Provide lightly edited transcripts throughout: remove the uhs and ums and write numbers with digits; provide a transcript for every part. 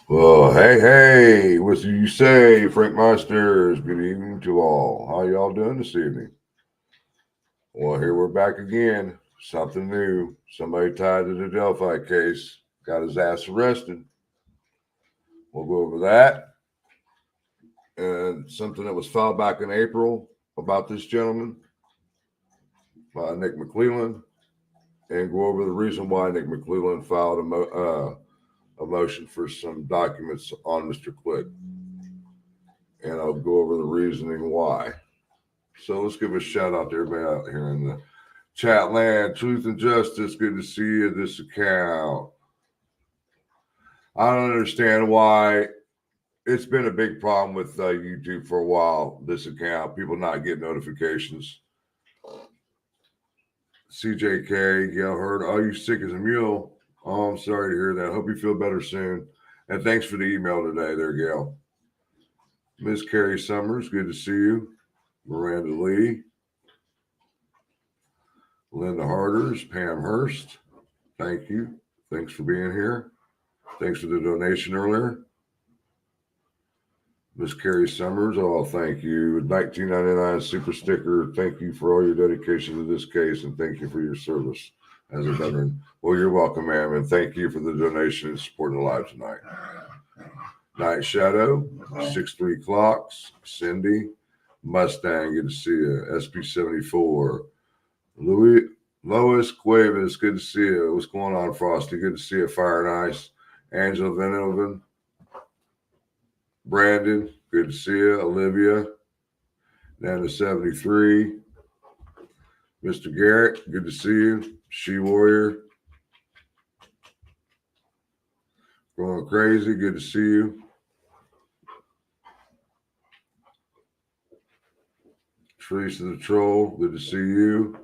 Well, hey, what do you say, Frankmeisters? Good evening to all. How y'all doing this evening? Well, here we're back again. Something new. Somebody tied to the Delphi case got his ass arrested. We'll go over that. And something that was filed back in April about this gentleman by Nick McClelland. And go over the reason why Nick McClelland filed a motion for some documents on Mr. Click. And I'll go over the reasoning why. So let's give a shout out to everybody out here in the chat land. Truth and Justice, good to see you. This account. I don't understand why it's been a big problem with YouTube for a while. This account, people not getting notifications. CJK, Gail heard, oh, you sick as a mule. Oh, I'm sorry to hear that. Hope you feel better soon. And thanks for the email today, there, Gail. Miss Carrie Summers, good to see you. Miranda Lee. Linda Harders, Pam Hurst, thank you. Thanks for being here. Thanks for the donation earlier. Miss Carrie Summers, oh, thank you. 1999 super sticker. Thank you for all your dedication to this case, and thank you for your service as a veteran. Well, you're welcome, ma'am, and thank you for the donation and supporting the live tonight. Night Shadow, 63 Clocks, Cindy, Mustang, good to see you. SP74, Lois Cuevas, good to see you. What's going on, Frosty? Good to see you. Fire and Ice. Angela Venoven. Brandon, good to see you. Olivia. Nana 73. Mr. Garrett, good to see you. She Warrior. Going crazy, good to see you. Teresa the Troll, good to see you.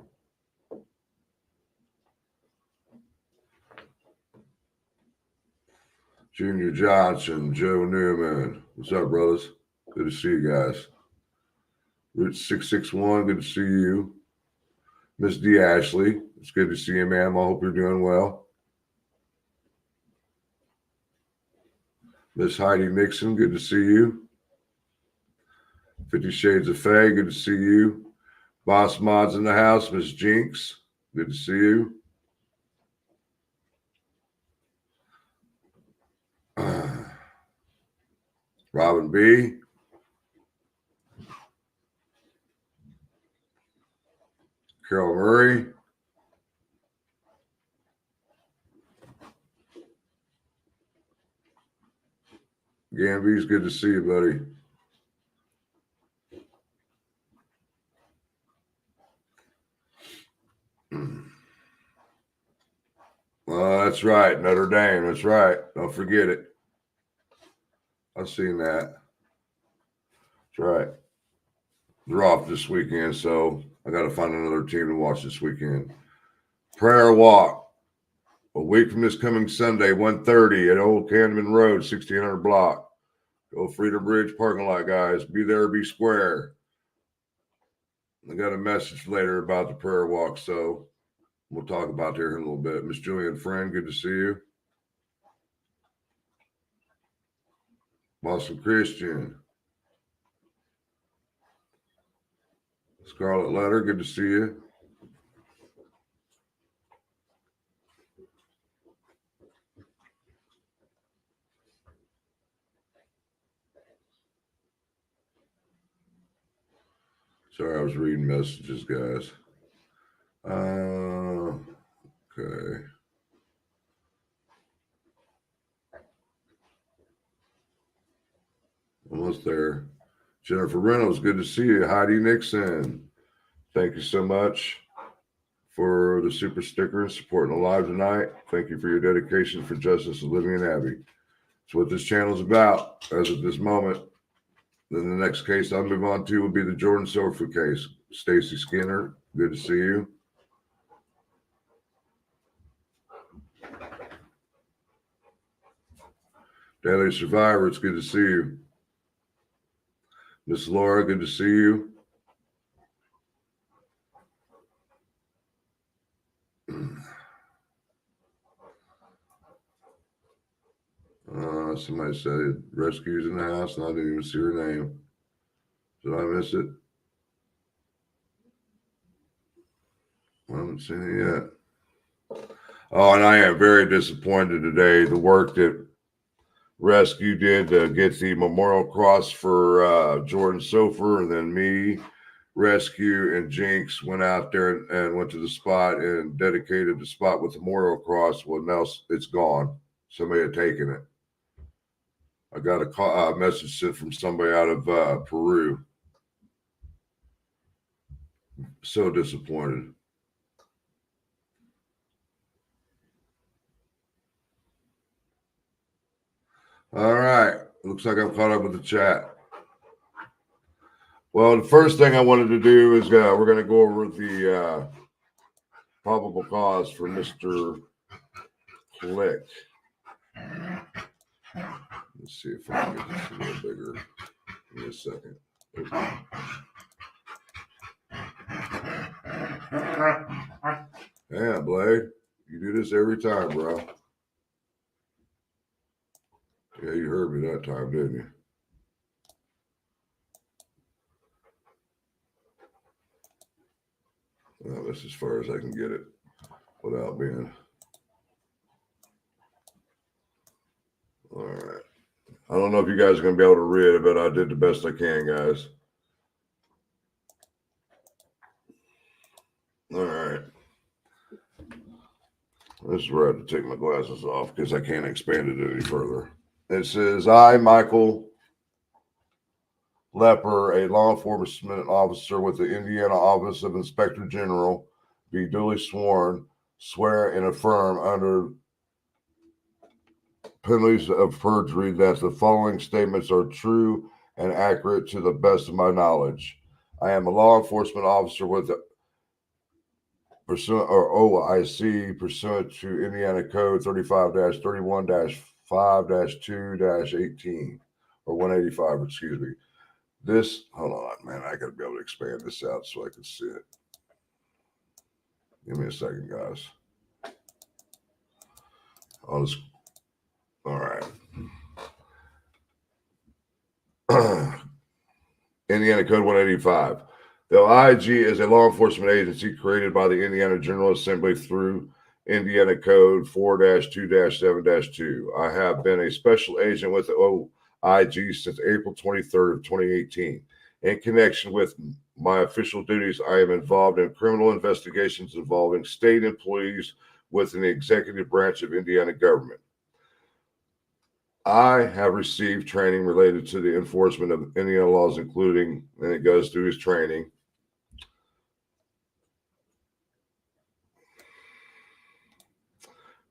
Junior Johnson, Joe Newman. What's up, brothers? Good to see you guys. Rich 661, good to see you. Miss D. Ashley, it's good to see you, ma'am. I hope you're doing well. Miss Heidi Nixon, good to see you. 50 Shades of Faye, good to see you. Boss Mods in the house, Miss Jinx, good to see you. Robin B. Carol Murray. Gamby's good to see you, buddy. That's right. Notre Dame. That's right. Don't forget it. I've seen that. That's right. They're off this weekend, so I got to find another team to watch this weekend. Prayer Walk. A week from this coming Sunday, 1:30 at Old Canterman Road, 1600 block. Go Freedom Bridge parking lot, guys. Be there, be square. I got a message later about the prayer walk, so we'll talk about there in a little bit. Miss Julian Friend, good to see you. Boston Christian. Scarlet Letter, good to see you. Sorry, I was reading messages, guys. Okay. Almost there. Jennifer Reynolds, good to see you. Heidi Nixon, thank you so much for the super sticker and supporting the live tonight. Thank you for your dedication for justice of Living and Abby. It's what this channel is about as of this moment. Then the next case I'll move on to will be the Jordan Sofa case. Stacy Skinner, good to see you. Daily Survivor, it's good to see you. Miss Laura, good to see you. Somebody said rescues in the house, and I didn't even see her name. Did I miss it? I haven't seen it yet. Oh, and I am very disappointed today. The work that Rescue did to get the memorial cross for Jordan Sofer, and then me, Rescue, and Jinx went out there and went to the spot and dedicated the spot with the memorial cross. Well, now it's gone. Somebody had taken it. I got a message sent from somebody out of Peru. So disappointed. All right. Looks like I'm caught up with the chat. Well, the first thing I wanted to do is we're going to go over the probable cause for Mr. Click. Let's see if I can get this a little bigger. Give me a second. Yeah, Blade. You do this every time, bro. Yeah, you heard me that time, didn't you? Well, that's as far as I can get it without being. All right. I don't know if you guys are going to be able to read it, but I did the best I can, guys. All right. This is where I have to take my glasses off because I can't expand it any further. It says, I, Michael Lepper, a law enforcement officer with the Indiana Office of Inspector General, be duly sworn, swear and affirm under penalties of perjury that the following statements are true and accurate to the best of my knowledge. I am a law enforcement officer with the pursuant or OIC pursuant to Indiana Code 35-31-5-2-18 or 185, excuse me. This, hold on, man, I gotta be able to expand this out so I can see it. Give me a second, guys. All right. Indiana Code 185. The OIG is a law enforcement agency created by the Indiana General Assembly through Indiana Code 4-2-7-2. I have been a special agent with the OIG since April 23rd of 2018. In connection with my official duties, I am involved in criminal investigations involving state employees within the executive branch of Indiana government. I have received training related to the enforcement of Indiana laws, including, and it goes through his training.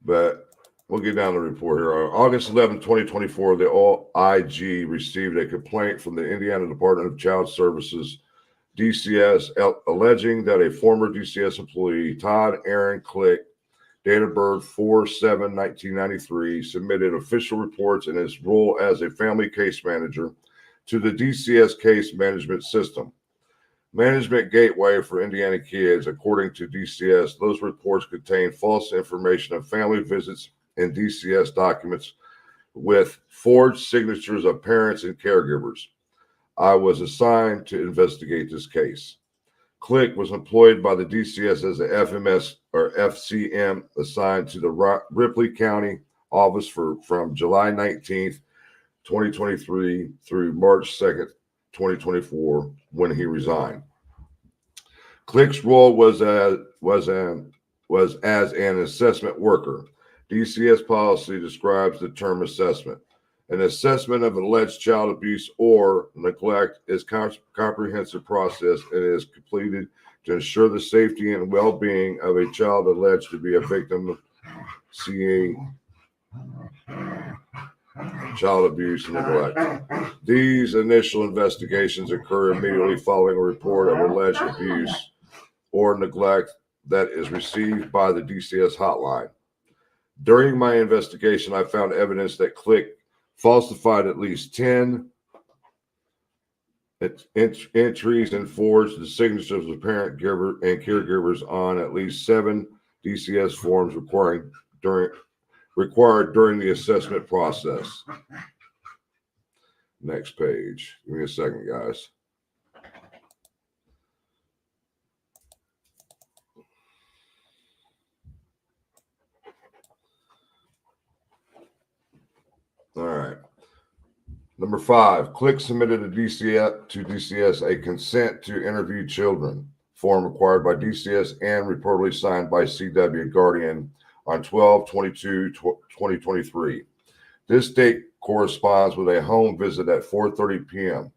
But we'll get down to the report here. On August 11, 2024, the OIG received a complaint from the Indiana Department of Child Services, DCS, alleging that a former DCS employee, Todd Aaron Click, date of birth 4/7/1993, submitted official reports in his role as a family case manager to the DCS case management system. Management Gateway for Indiana Kids, according to DCS, those reports contain false information of family visits and DCS documents with forged signatures of parents and caregivers. I was assigned to investigate this case. Click was employed by the DCS as a FMS or FCM assigned to the Ripley County office from July 19th, 2023 through March 2nd, 2024, when he resigned. Click's role was as an assessment worker. DCS policy describes the term assessment. An assessment of alleged child abuse or neglect is a comprehensive process and is completed to ensure the safety and well-being of a child alleged to be a victim of child abuse and neglect. These initial investigations occur immediately following a report of alleged abuse or neglect that is received by the DCS hotline. During my investigation, I found evidence that Click falsified at least 10 entries and forged the signatures of parent giver and caregivers on at least 7 DCS forms requiring required during the assessment process. Next page. Give me a second, guys. All right. Number 5, Click submitted to DCS a consent to interview children form required by DCS and reportedly signed by CW Guardian on 12/22/2023. This date corresponds with a home visit at 4:30 p.m.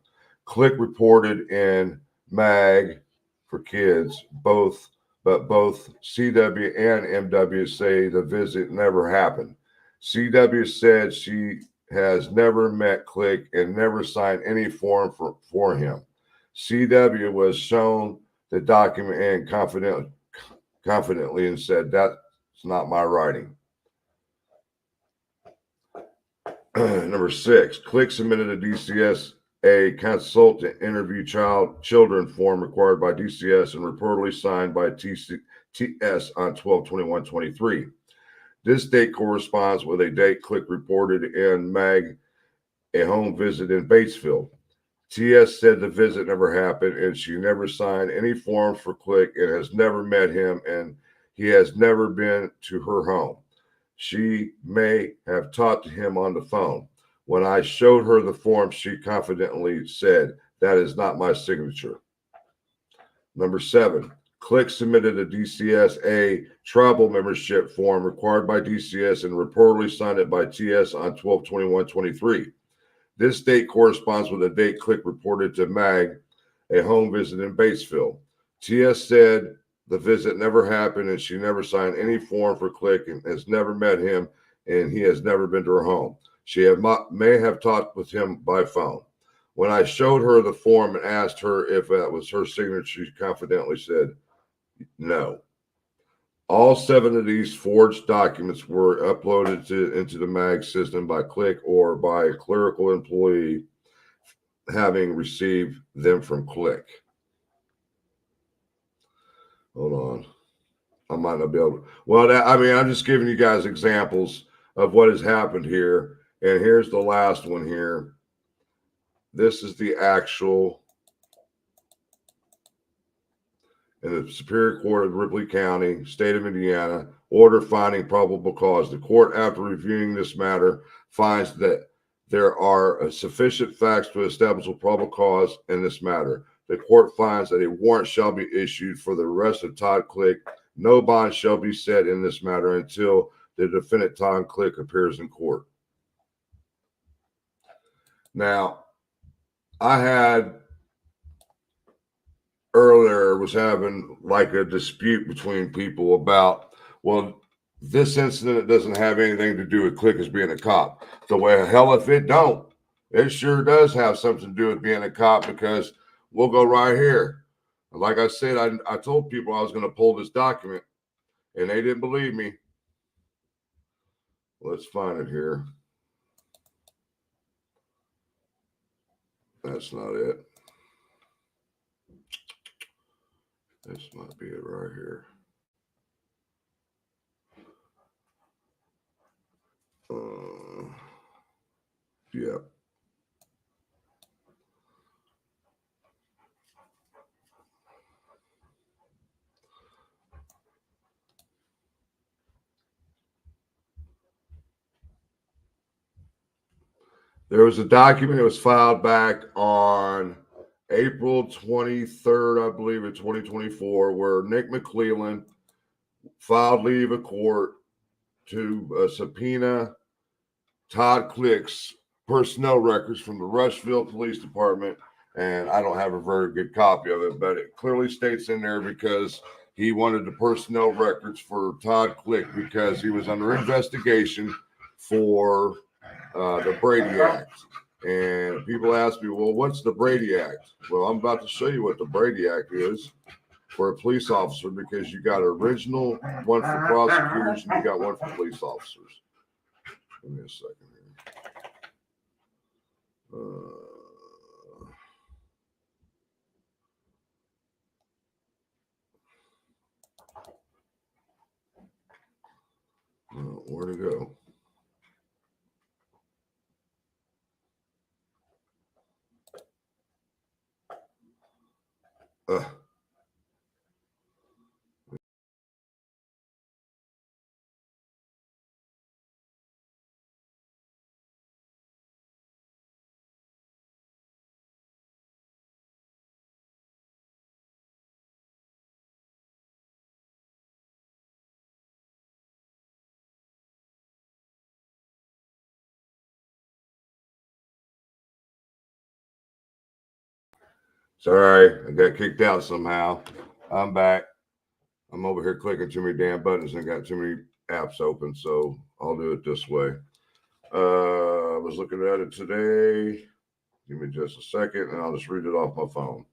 Click reported in MAG for kids, both CW and MW say the visit never happened. CW said she has never met Click and never signed any form for him. CW was shown the document and confidently and said, "That's not my writing." Number 6, Click submitted to DCS a consult to interview children form required by DCS and reportedly signed by TS on 12/21/23. This date corresponds with a date Click reported in MAG a home visit in Batesville. TS said the visit never happened and she never signed any forms for Click and has never met him and he has never been to her home. She may have talked to him on the phone. When I showed her the form, she confidently said, "That is not my signature." Number 7, Click submitted to DCS a tribal membership form required by DCS and reportedly signed it by TS on 12/21/23. This date corresponds with the date Click reported to MAG a home visit in Batesville. TS said the visit never happened and she never signed any form for Click and has never met him and he has never been to her home. She may have talked with him by phone. When I showed her the form and asked her if that was her signature, she confidently said no. All 7 of these forged documents were uploaded into the MAG system by Click or by a clerical employee having received them from Click. Hold on. I might not be able to. Well, I'm just giving you guys examples of what has happened here. And here's the last one here. This is the actual in the Superior Court of Ripley County, State of Indiana, order finding probable cause. The court, after reviewing this matter, finds that there are sufficient facts to establish a probable cause in this matter. The court finds that a warrant shall be issued for the arrest of Todd Click. No bond shall be set in this matter until the defendant Todd Click appears in court. Now, I had earlier was having like a dispute between people about, well, this incident doesn't have anything to do with Click as being a cop. So, well, hell, if it don't, it sure does have something to do with being a cop because we'll go right here. Like I said, I told people I was going to pull this document and they didn't believe me. Let's find it here. That's not it. This might be it right here. Yep. There was a document that was filed back on April 23rd, I believe, of 2024, where Nick McClellan filed leave of court to subpoena Todd Click's personnel records from the Rushville Police Department. And I don't have a very good copy of it, but it clearly states in there because he wanted the personnel records for Todd Click because he was under investigation for the Brady Act. And people ask me, well, what's the Brady Act? Well, I'm about to show you what the Brady Act is for a police officer because you got original one for prosecutors and you got one for police officers. Give me a second here. Where to go? Sorry, I got kicked out somehow. I'm back. I'm over here clicking too many damn buttons and got too many apps open, so I'll do it this way. I was looking at it today. Give me just a second, and I'll just read it off my phone.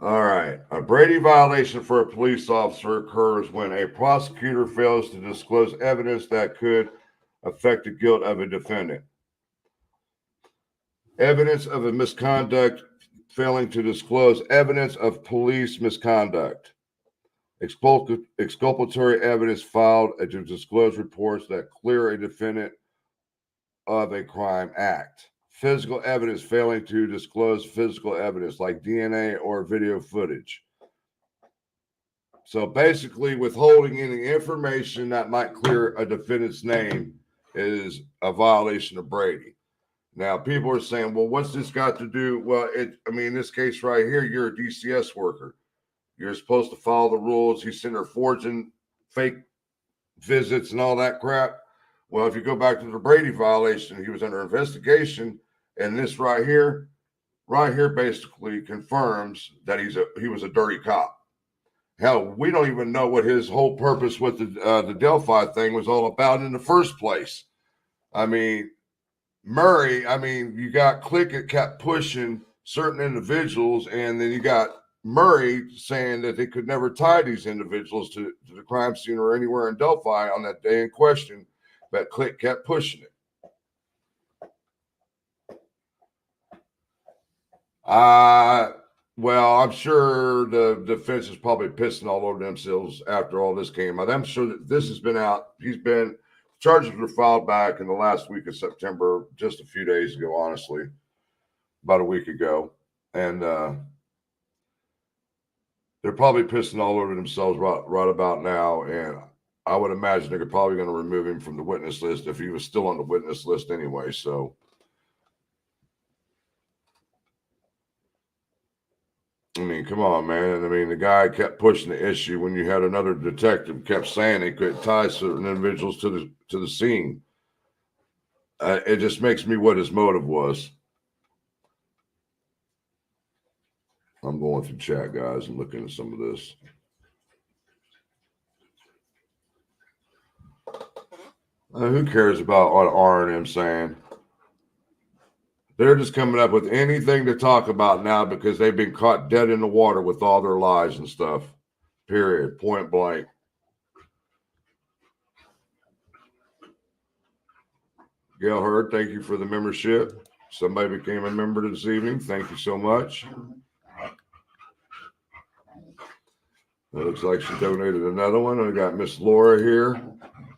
All right. A Brady violation for a police officer occurs when a prosecutor fails to disclose evidence that could affect the guilt of a defendant. Evidence of a misconduct, failing to disclose evidence of police misconduct. Exculpatory evidence filed to disclose reports that clear a defendant of a crime act. Physical evidence, failing to disclose physical evidence like DNA or video footage. So basically, withholding any information that might clear a defendant's name is a violation of Brady. Now, people are saying, well, what's this got to do? Well, in this case right here, you're a DCS worker. You're supposed to follow the rules. He's sitting there forging fake visits and all that crap. Well, if you go back to the Brady violation, he was under investigation, and this right here basically confirms that he was a dirty cop. Hell, we don't even know what his whole purpose with the Delphi thing was all about in the first place. I mean, Murray, you got Click that kept pushing certain individuals, and then you got Murray saying that they could never tie these individuals to the crime scene or anywhere in Delphi on that day in question, but Click kept pushing it. Well, I'm sure the defense is probably pissing all over themselves after all this came out. I'm sure that this has been out. Charges were filed back in the last week of September, just a few days ago, honestly, about a week ago. And they're probably pissing all over themselves right about now. And I would imagine they're probably going to remove him from the witness list if he was still on the witness list anyway. So, come on, man. The guy kept pushing the issue when you had another detective kept saying they could tie certain individuals to the scene. It just makes me what his motive was. I'm going through chat, guys, and looking at some of this. Who cares about what R&M saying? They're just coming up with anything to talk about now because they've been caught dead in the water with all their lies and stuff. Period. Point blank. Gail Hurd, thank you for the membership. Somebody became a member this evening. Thank you so much. It looks like she donated another one. I got Miss Laura here.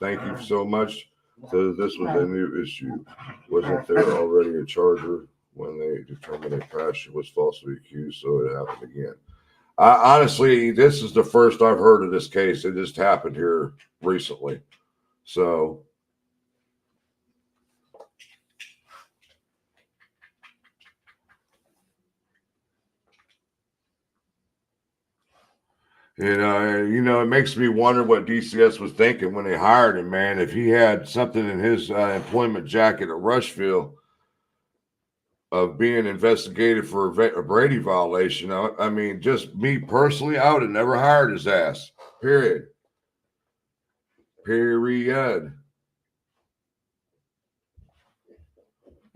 Thank you so much. So this was a new issue. Wasn't there already a charger when they determined a crash was falsely accused? So it happened again. Honestly, this is the first I've heard of this case. It just happened here recently. So it makes me wonder what DCS was thinking when they hired him, man. If he had something in his employment jacket at Rushville of being investigated for a Brady violation, just me personally, I would have never hired his ass. Period.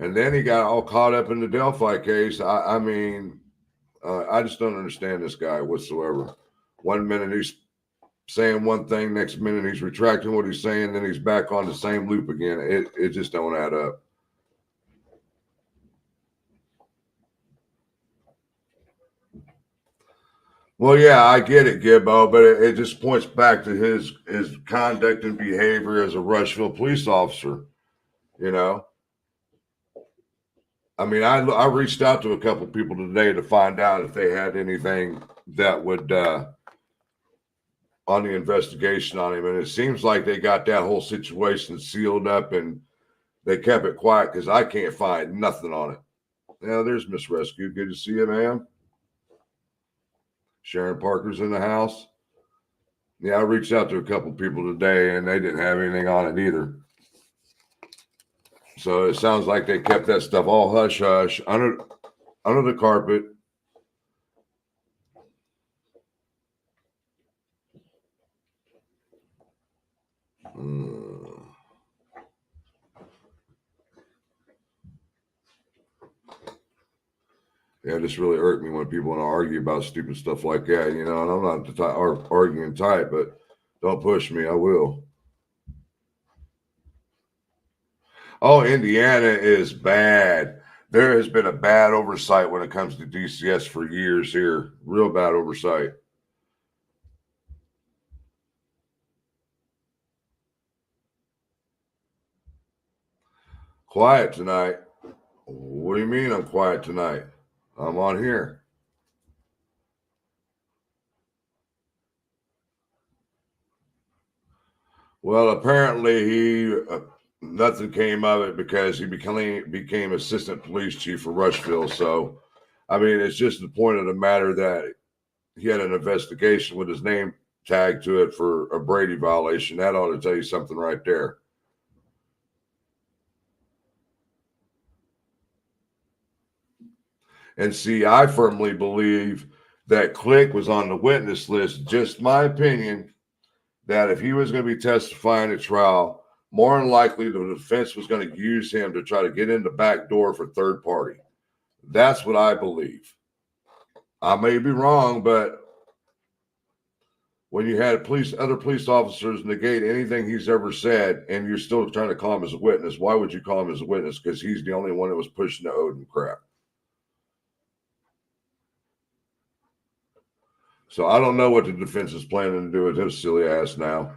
And then he got all caught up in the Delphi case. I just don't understand this guy whatsoever. 1 minute he's saying one thing, next minute he's retracting what he's saying, then he's back on the same loop again. It just don't add up. Well, yeah, I get it, Gibbo, but it just points back to his conduct and behavior as a Rushville police officer. I reached out to a couple people today to find out if they had anything that would on the investigation on him, and it seems like they got that whole situation sealed up and They kept it quiet because I can't find nothing on it. Now there's Miss Rescue. Good to see you, ma'am. Sharon Parker's in the house. Yeah, I reached out to a couple people today, and they didn't have anything on it either. So it sounds like they kept that stuff all hush hush under the carpet. Yeah, it just really irked me when people want to argue about stupid stuff like that, you know. And I'm not the arguing type, but don't push me. I will. Oh, Indiana is bad. There has been a bad oversight when it comes to DCS for years here. Real bad oversight. Quiet tonight. What do you mean I'm quiet tonight? I'm on here. Well, apparently nothing came of it because he became assistant police chief for Rushville. So, I mean, it's just the point of the matter that he had an investigation with his name tagged to it for a Brady violation. That ought to tell you something right there. And see, I firmly believe that Click was on the witness list. Just my opinion that if he was going to be testifying at trial, more than likely the defense was going to use him to try to get in the back door for third party. That's what I believe. I may be wrong, but when you had other police officers negate anything he's ever said, and you're still trying to call him as a witness, why would you call him as a witness? Because he's the only one that was pushing the Odin crap. So I don't know what the defense is planning to do with his silly ass now.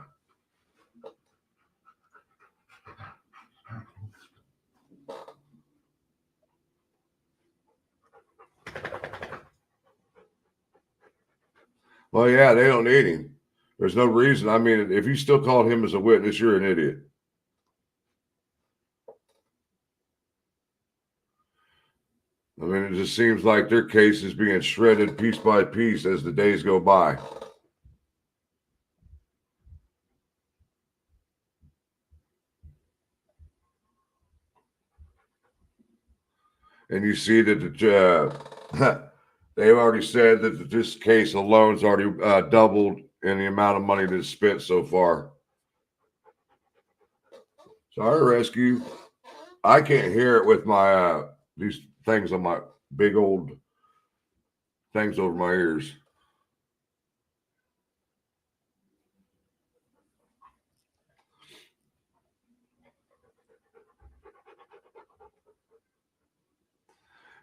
Well, yeah, they don't need him. There's no reason. I mean, if you still called him as a witness, you're an idiot. I mean, it just seems like their case is being shredded piece by piece as the days go by. And you see that they've already said that this case alone's already doubled in the amount of money that's spent so far. Sorry, Rescue. I can't hear it with my these things on my big old things over my ears.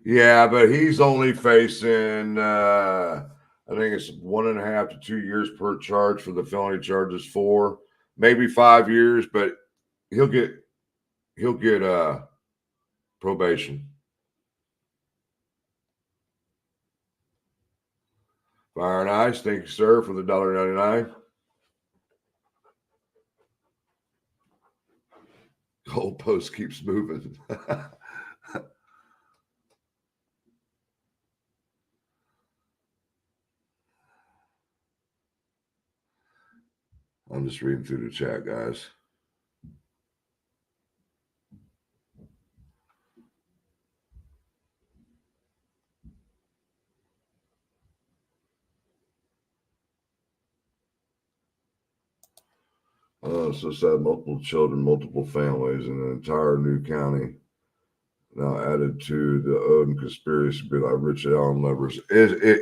Yeah, but he's only facing I think it's 1.5 to 2 years per charge for the felony charges, 4, maybe 5 years, but he'll get probation. Fire and Ice, thank you, sir, for the $1.99. Goalpost keeps moving. I'm just reading through the chat, guys. Oh, so sad. Multiple children, multiple families, and an entire new county now added to the Odin conspiracy bit by Richard Allen Levers.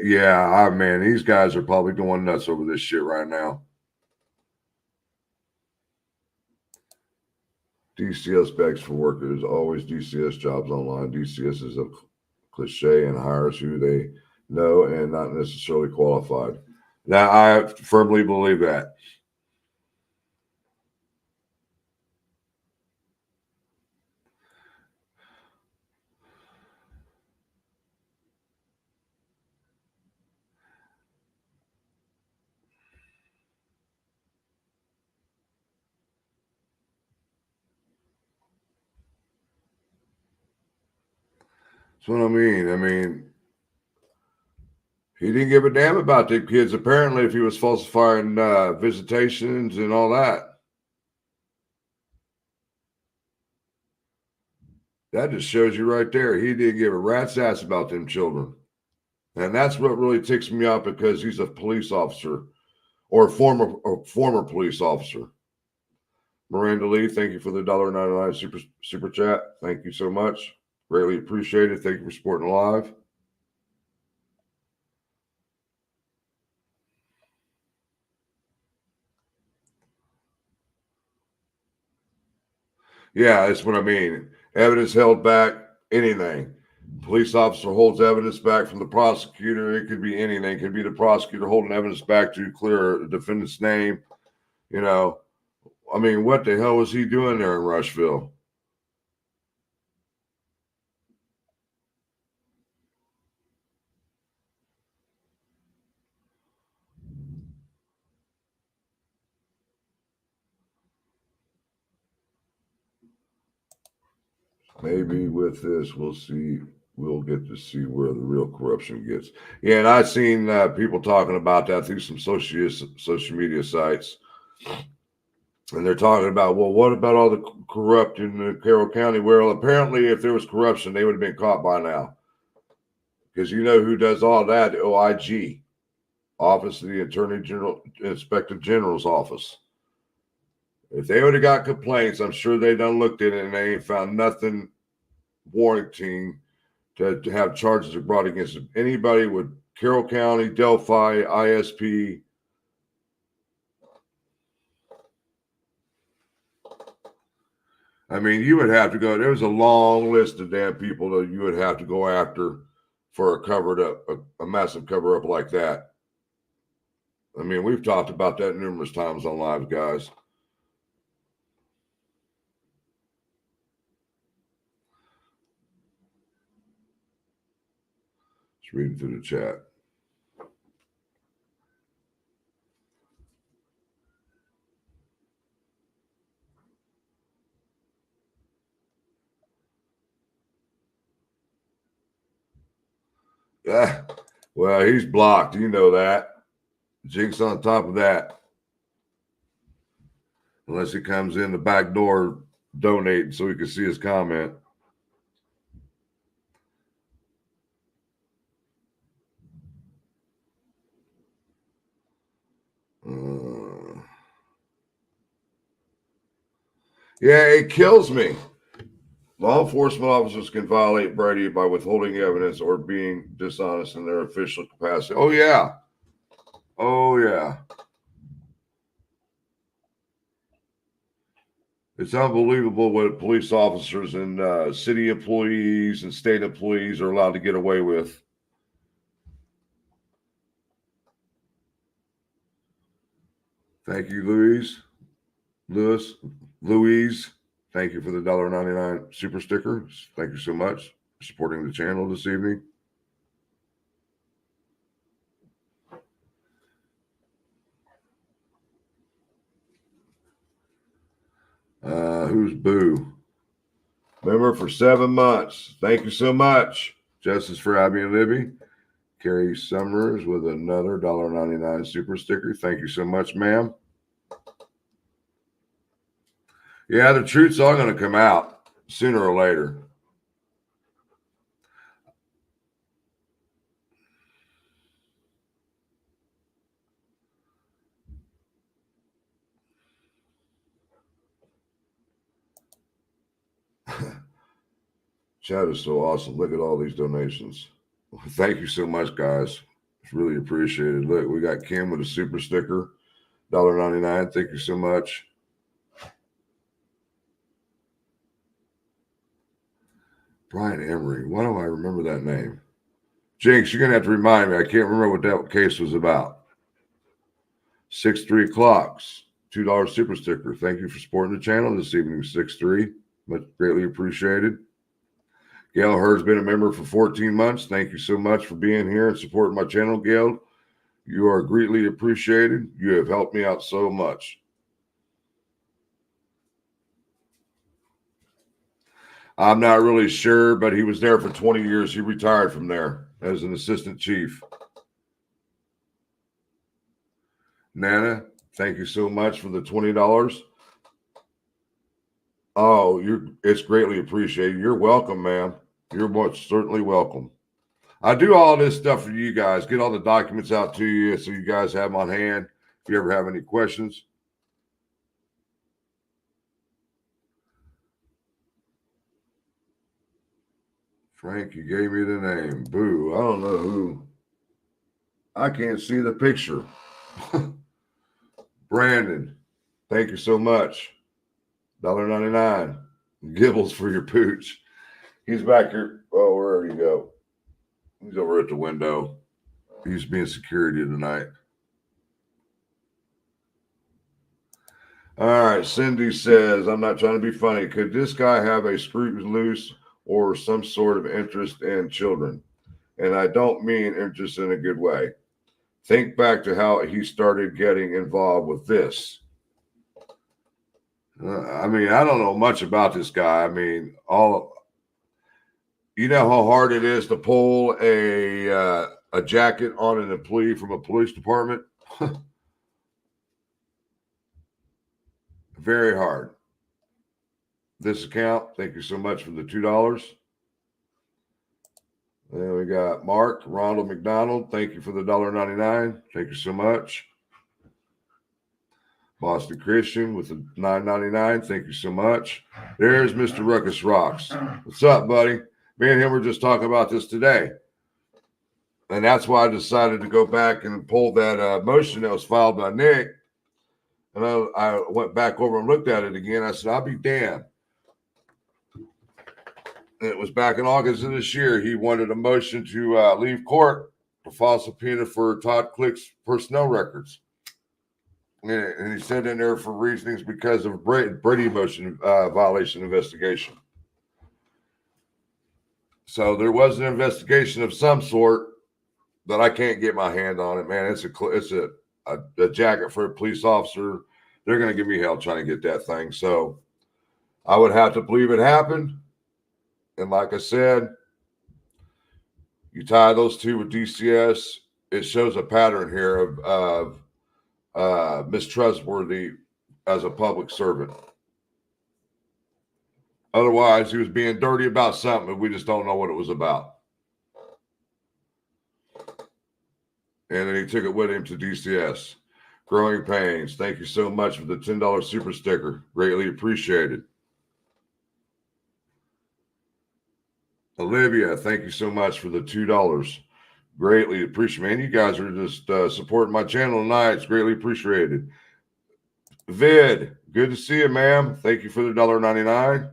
Yeah, man, these guys are probably going nuts over this shit right now. DCS begs for workers. Always DCS jobs online. DCS is a cliche and hires who they know and not necessarily qualified. Now, I firmly believe that. That's what I mean. I mean, he didn't give a damn about the kids, apparently, if he was falsifying visitations and all that. That just shows you right there. He didn't give a rat's ass about them children. And that's what really ticks me off, because he's a police officer, or a former police officer. Miranda Lee, thank you for the $1.99 super chat. Thank you so much. Greatly appreciated. Thank you for supporting live. Yeah, that's what I mean. Evidence held back, anything. Police officer holds evidence back from the prosecutor. It could be anything. It could be the prosecutor holding evidence back to clear a defendant's name. You know, I mean, what the hell was he doing there in Rushville? Maybe with this, we'll get to see where the real corruption gets. Yeah, and I've seen people talking about that through some social media sites. And they're talking about, well, what about all the corrupt in Carroll County? Well, apparently, if there was corruption, they would have been caught by now. Because you know who does all that? The OIG, Office of the Attorney General, Inspector General's office. If they would have got complaints, I'm sure they done looked at it and they ain't found nothing warranting to have charges brought against anybody with Carroll County, Delphi, ISP. I mean, you would have to go. There was a long list of damn people that you would have to go after for a covered up, a massive cover up like that. I mean, we've talked about that numerous times on live, guys. Just reading through the chat. Yeah, well, he's blocked. You know that. Jinx on top of that. Unless he comes in the back door donating so we can see his comment. Yeah, it kills me. Law enforcement officers can violate Brady by withholding evidence or being dishonest in their official capacity. Oh, yeah. Oh, yeah. It's unbelievable what police officers and city employees and state employees are allowed to get away with. Thank you, Louise. Thank you for the $1.99 super sticker. Thank you so much for supporting the channel this evening. Who's Boo? Member for 7 months. Thank you so much. Justice for Abby and Libby. Carrie Summers with another $1.99 super sticker. Thank you so much, ma'am. Yeah, the truth's all going to come out sooner or later. Chat is so awesome. Look at all these donations. Thank you so much, guys. It's really appreciated. Look, we got Kim with a super sticker, $1.99. Thank you so much. Brian Emery. Why don't I remember that name? Jinx, you're going to have to remind me. I can't remember what that case was about. 6-3 Clocks, $2 super sticker. Thank you for supporting the channel this evening, 6-3. Much greatly appreciated. Gail Hurd's been a member for 14 months. Thank you so much for being here and supporting my channel, Gail. You are greatly appreciated. You have helped me out so much. I'm not really sure, but he was there for 20 years. He retired from there as an assistant chief. Nana, thank you so much for the $20. Oh, it's greatly appreciated. You're welcome, ma'am. You're most certainly welcome. I do all this stuff for you guys, get all the documents out to you so you guys have them on hand if you ever have any questions. Frank, you gave me the name. Boo. I don't know who. I can't see the picture. Brandon, thank you so much. $1.99. Gibbles for your pooch. He's back here. Oh, where did he go? He's over at the window. He's being security tonight. All right. Cindy says, I'm not trying to be funny. Could this guy have a screw loose or some sort of interest in children? And I don't mean interest in a good way. Think back to how he started getting involved with this. I mean, I don't know much about this guy. I mean, you know how hard it is to pull a jacket on an employee from a police department? Very hard. This account, thank you so much for the $2. Then we got Mark Ronald McDonald. Thank you for the $1.99. Thank you so much. Boston Christian with the $9.99. Thank you so much. There's Mr. Ruckus Rocks. What's up, buddy? Me and him were just talking about this today. And that's why I decided to go back and pull that motion that was filed by Nick. And I went back over and looked at it again. I said, I'll be damned. And it was back in August of this year. He wanted a motion to leave court to file subpoena for Todd Click's personnel records. And he said in there for reasonings because of Brady motion violation investigation. So there was an investigation of some sort that I can't get my hand on it, man. It's a jacket for a police officer. They're going to give me hell trying to get that thing. So I would have to believe it happened. And like I said, you tie those two with DCS, it shows a pattern here of mistrustworthy as a public servant. Otherwise, he was being dirty about something, and we just don't know what it was about. And then he took it with him to DCS. Growing Pains, thank you so much for the $10 super sticker. Greatly appreciated. Olivia, thank you so much for the $2. Greatly appreciated. Man, you guys are just supporting my channel tonight. It's greatly appreciated. Vid, good to see you, ma'am. Thank you for the $1.99.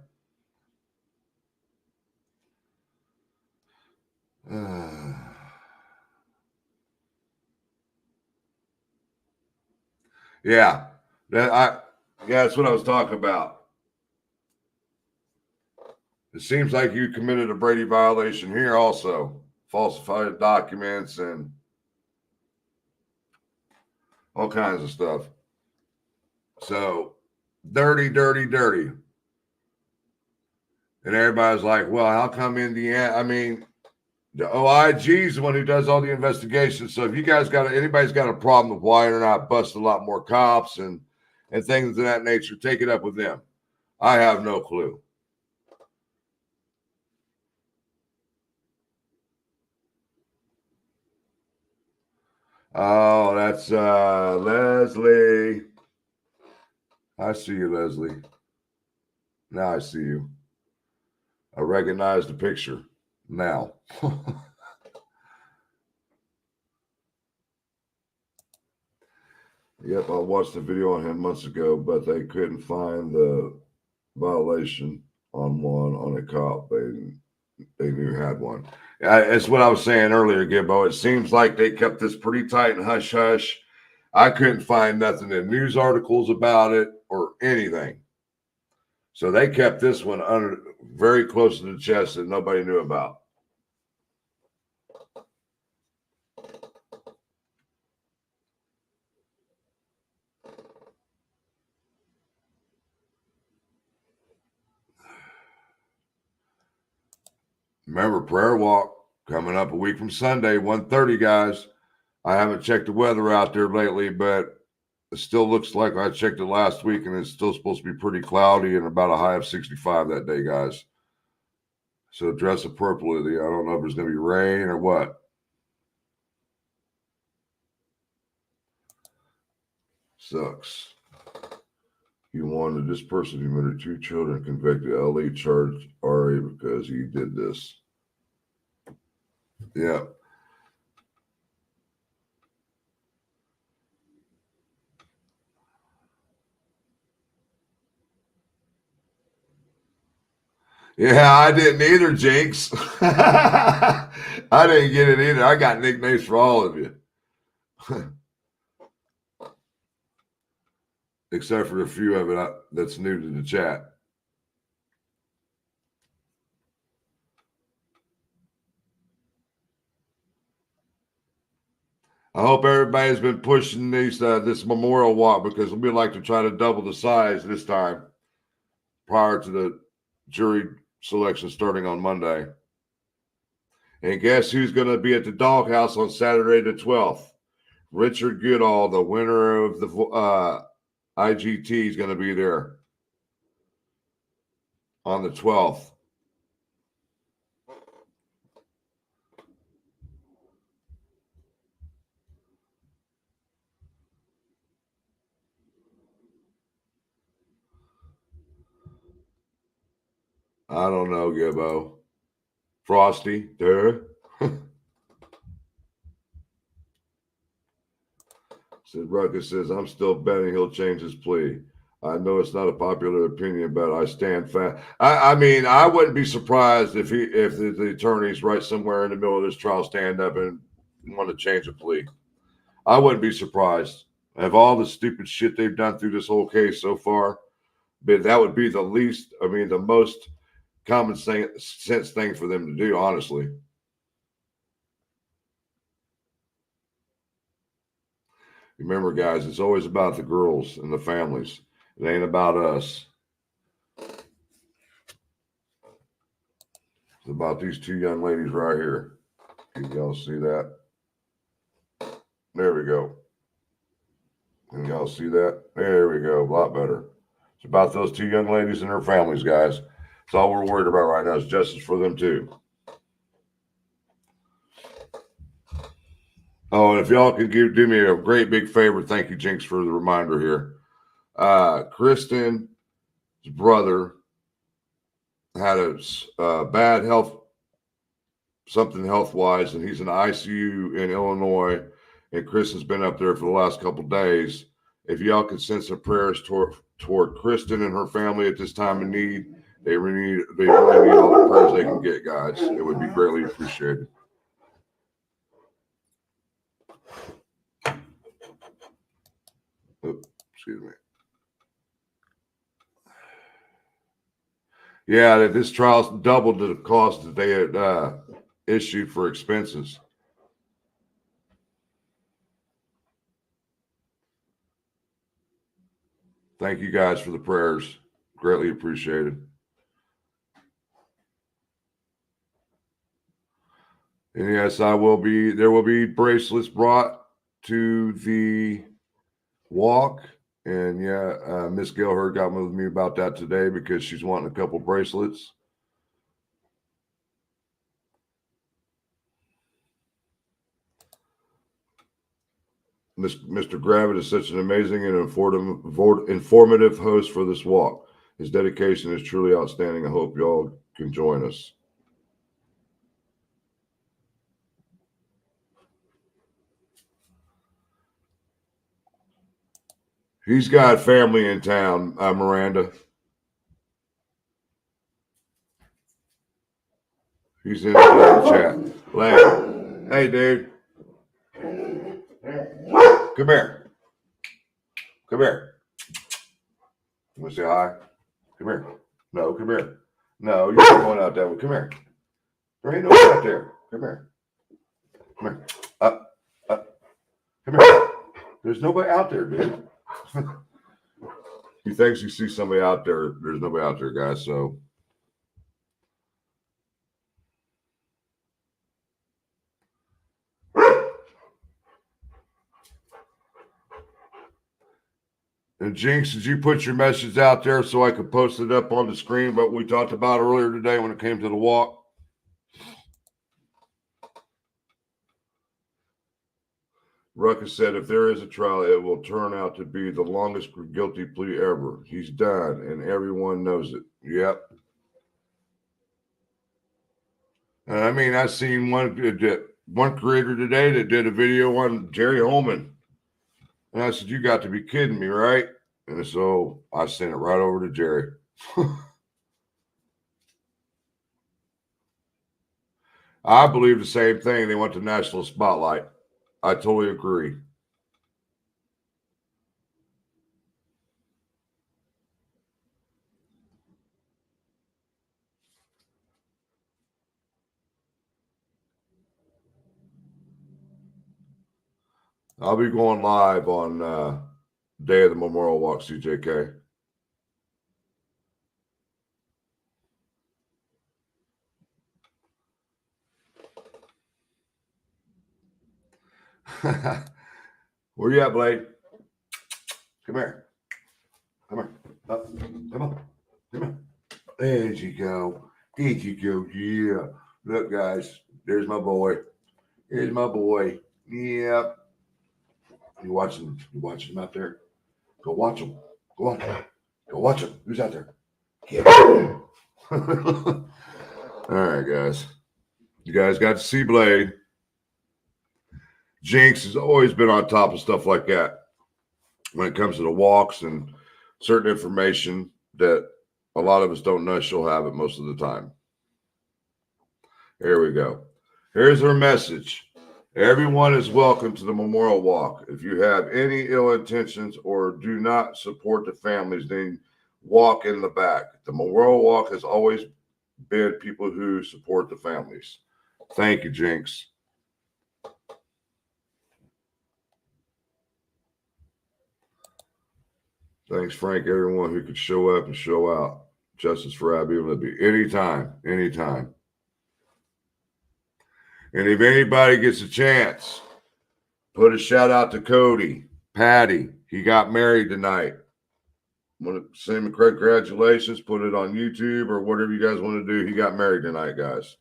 Yeah, that's what I was talking about. It seems like you committed a Brady violation here also. Falsified documents and all kinds of stuff. So dirty, dirty, dirty. And everybody's like, well, how come Indiana? I mean, the OIG is the one who does all the investigations. So if you guys anybody's got a problem with why they're not busting a lot more cops and things of that nature, take it up with them. I have no clue. Oh, that's Leslie. I see you, Leslie. Now I see you. I recognize the picture now. Yep, I watched the video on him months ago, but they couldn't find the violation on a cop. They knew had one. It's what I was saying earlier, Gibbo. It seems like they kept this pretty tight and hush hush. I couldn't find nothing in news articles about it or anything. So they kept this one very close to the chest that nobody knew about. Remember, prayer walk coming up a week from Sunday, 1:30, guys. I haven't checked the weather out there lately, but it still looks like I checked it last week, and it's still supposed to be pretty cloudy and about a high of 65 that day, guys. So dress appropriately. I don't know if there's going to be rain or what. Sucks. You wanted this person who murdered 2 children convicted. LA charged RA because he did this. Yeah. Yeah, I didn't either, Jinx. I didn't get it either. I got nicknames for all of you. Except for a few of it that's new to the chat. I hope everybody's been pushing this memorial walk because we like to try to double the size this time prior to the jury selection starting on Monday. And guess who's going to be at the doghouse on Saturday the 12th? Richard Goodall, the winner of the IGT, is going to be there on the 12th. I don't know, Gibbo. Frosty, there. Says Ruckus says, I'm still betting he'll change his plea. I know it's not a popular opinion, but I stand fast. I mean, I wouldn't be surprised if the attorneys right somewhere in the middle of this trial stand up and want to change a plea. I wouldn't be surprised. Of all the stupid shit they've done through this whole case so far, but that would be the most common sense thing for them to do, honestly. Remember, guys, it's always about the girls and the families. It ain't about us. It's about these 2 young ladies right here. Can y'all see that? There we go. Can y'all see that? There we go. A lot better. It's about those 2 young ladies and their families, guys. That's all we're worried about right now is justice for them, too. Oh, and if y'all could do me a great big favor, thank you, Jinx, for the reminder here. Kristen's brother had a bad something health-wise, and he's in the ICU in Illinois, and Chris has been up there for the last couple of days. If y'all could send some prayers toward Kristen and her family at this time of need, they really need all the prayers they can get, guys. It would be greatly appreciated. Oops, excuse me. Yeah, that this trial's doubled the cost that they had issued for expenses. Thank you guys for the prayers. Greatly appreciated. And yes, there will be bracelets brought to the walk. And yeah, Miss Gilherd got with me about that today because she's wanting a couple bracelets. Mr. Gravitt is such an amazing and informative host for this walk. His dedication is truly outstanding. I hope y'all can join us. He's got family in town, Miranda. He's in the chat. Larry. Hey, dude. Come here. Come here. You want to say hi? Come here. No, come here. No, you're not going out that way. Come here. There ain't no one out there. Come here. Come here. Up. Come here. There's nobody out there, dude. He thinks he sees somebody out there. There's nobody out there, guys. So And Jinx, did you put your message out there so I could post it up on the screen? But we talked about earlier today when it came to the walk. Ruckus said, if there is a trial, it will turn out to be the longest guilty plea ever. He's done, and everyone knows it. Yep. And I mean, I seen one creator today that did a video on Jerry Holman. And I said, you got to be kidding me, right? And so I sent it right over to Jerry. I believe the same thing. They want the national spotlight. I totally agree. I'll be going live on day of the Memorial Walk, CJK. Where you at, Blade? Come here. Come here. Up. Come on. Come on. There you go. There you go. Yeah. Look, guys. There's my boy. Here's my boy. Yep. You watching him out there? Go watch him. Go on. Go watch him. Who's out there? All right, guys. You guys got to see Blade. Jinx has always been on top of stuff like that when it comes to the walks and certain information that a lot of us don't know. She'll have it most of the time. Here we go. Here's her message. Everyone is welcome to the Memorial Walk. If you have any ill intentions or do not support the families, then walk in the back. The Memorial Walk has always been people who support the families. Thank you, Jinx. Thanks, Frank, everyone who could show up and show out. Justice for Abby Libby. Anytime, anytime. And if anybody gets a chance, put a shout out to Cody, Patty. He got married tonight. Want to send him congratulations, put it on YouTube or whatever you guys want to do. He got married tonight, guys.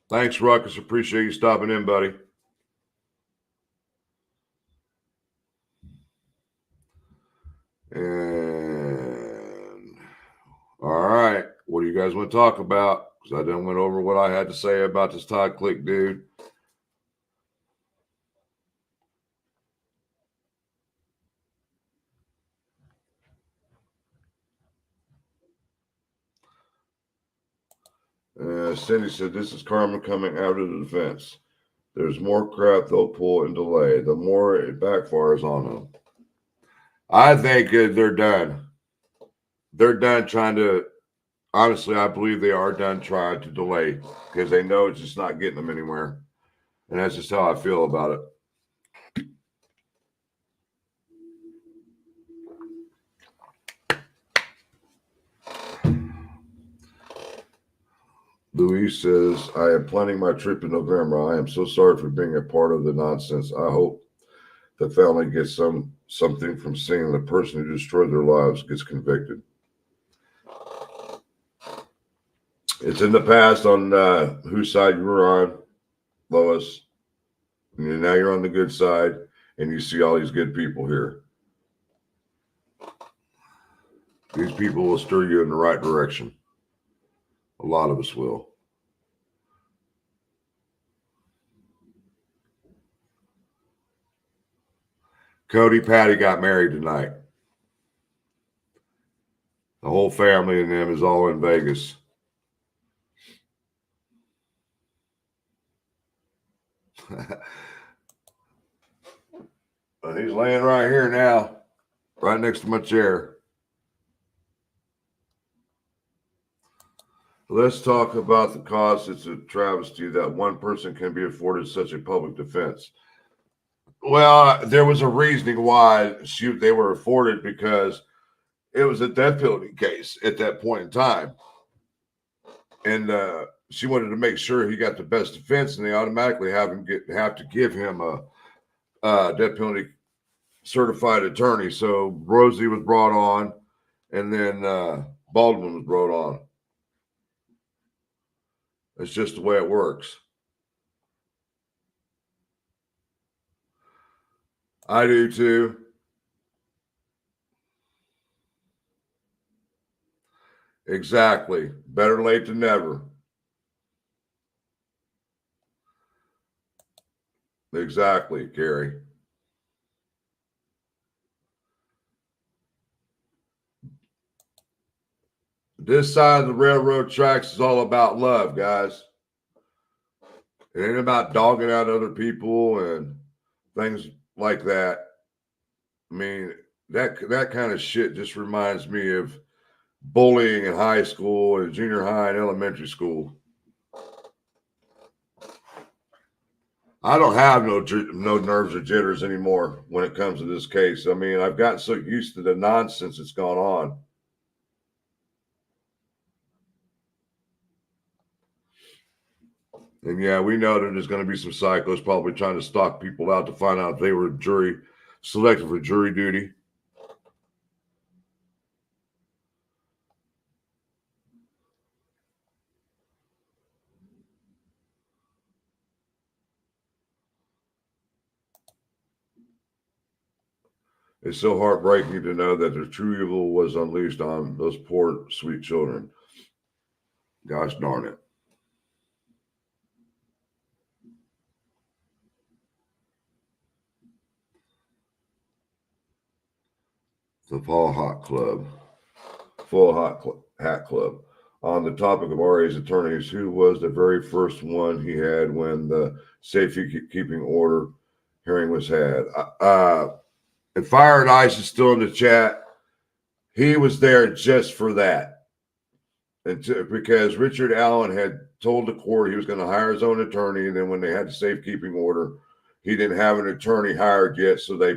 Thanks, Ruckus. Appreciate you stopping in, buddy. And all right, what do you guys want to talk about? Because I done went over what I had to say about this Todd Click dude. Cindy said, this is karma coming out of the defense. There's more crap they'll pull and delay. The more it backfires on them. I think they're done. They're done trying to, honestly, I believe they are done trying to delay because they know it's just not getting them anywhere. And that's just how I feel about it. Louise says, I am planning my trip in November. I am so sorry for being a part of the nonsense. I hope the family gets something from seeing the person who destroyed their lives gets convicted. It's in the past on whose side you were on, Lois. And now you're on the good side, and you see all these good people here. These people will steer you in the right direction. A lot of us will. Cody Patty got married tonight. The whole family and them is all in Vegas. He's laying right here now, right next to my chair. Let's talk about the cost. It's a travesty that one person can be afforded such a public defense. Well, there was a reasoning why they were afforded because it was a death penalty case at that point in time. And she wanted to make sure he got the best defense, and they automatically have to give him a death penalty certified attorney. So Rosie was brought on, and then Baldwin was brought on. It's just the way it works. I do too. Exactly. Better late than never. Exactly, Gary. This side of the railroad tracks is all about love, guys. It ain't about dogging out other people and things like that. I mean, that kind of shit just reminds me of bullying in high school and junior high and elementary school. I don't have no nerves or jitters anymore when it comes to this case. I mean, I've gotten so used to the nonsense that's gone on. And yeah, we know that there's going to be some psychos probably trying to stalk people out to find out if they were selected for jury duty. It's so heartbreaking to know that the true evil was unleashed on those poor, sweet children. Gosh darn it. The Full Hot Hat Club. On the topic of RA's attorneys, who was the very first one he had when the safety-keeping order hearing was had? And Fire and Ice is still in the chat. He was there just for that. Because Richard Allen had told the court he was going to hire his own attorney, and then when they had the safekeeping order, he didn't have an attorney hired yet, so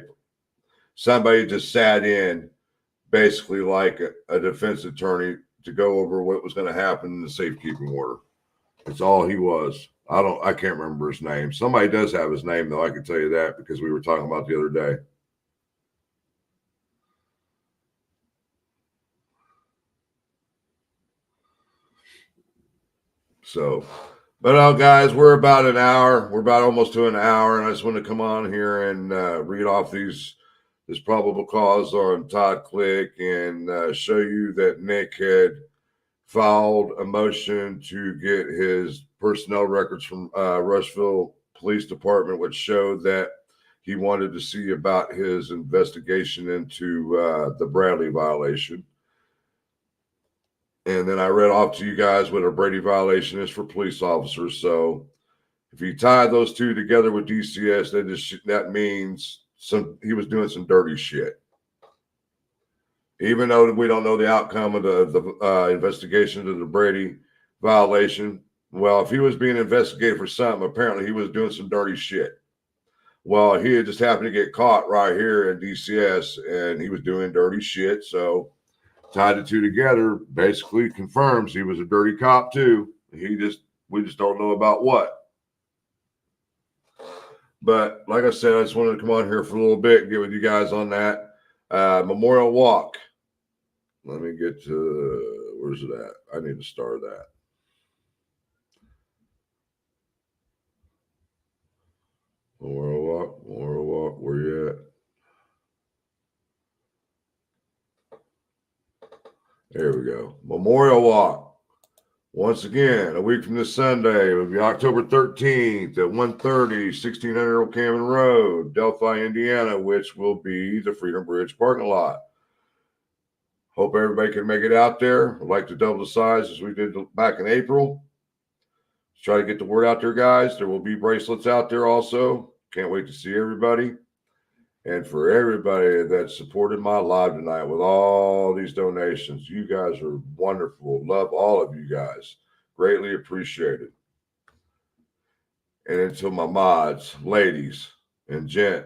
somebody just sat in basically like a defense attorney to go over what was going to happen in the safekeeping order. That's all he was. I can't remember his name. Somebody does have his name, though. I can tell you that because we were talking about the other day. So, but guys, we're about an hour. We're about almost to an hour, and I just want to come on here and read off this probable cause on Todd Click and show you that Nick had filed a motion to get his personnel records from Rushville Police Department, which showed that he wanted to see about his investigation into the Bradley violation. And then I read off to you guys what a Brady violation is for police officers. So if you tie those two together with DCS, that means he was doing some dirty shit. Even though we don't know the outcome of the investigation of the Brady violation, well, if he was being investigated for something, apparently he was doing some dirty shit. Well, he had just happened to get caught right here at DCS, and he was doing dirty shit. So tied the two together basically confirms he was a dirty cop too. We just don't know about what. But like I said, I just wanted to come on here for a little bit and get with you guys on that. Memorial Walk. Let me get to, where's it at? I need to start that. Memorial Walk, where you at? There we go. Memorial Walk. Once again, a week from this Sunday, it will be October 13th at 130, 1600 Old Cameron Road, Delphi, Indiana, which will be the Freedom Bridge parking lot. Hope everybody can make it out there. I'd like to double the size as we did back in April. Let's try to get the word out there, guys. There will be bracelets out there also. Can't wait to see everybody. And for everybody that supported my live tonight with all these donations, you guys are wonderful. Love all of you guys. Greatly appreciated. And until my mods, ladies and gent,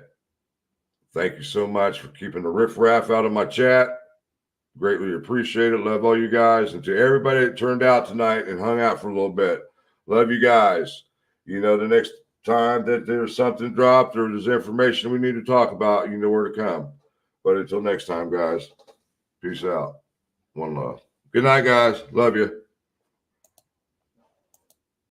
thank you so much for keeping the riffraff out of my chat. Greatly appreciated. Love all you guys. And to everybody that turned out tonight and hung out for a little bit, Love you guys. You know, the next time that there's something dropped or there's information we need to talk about, you know where to come. But until next time, guys, peace out. One love. Good night, guys. Love you.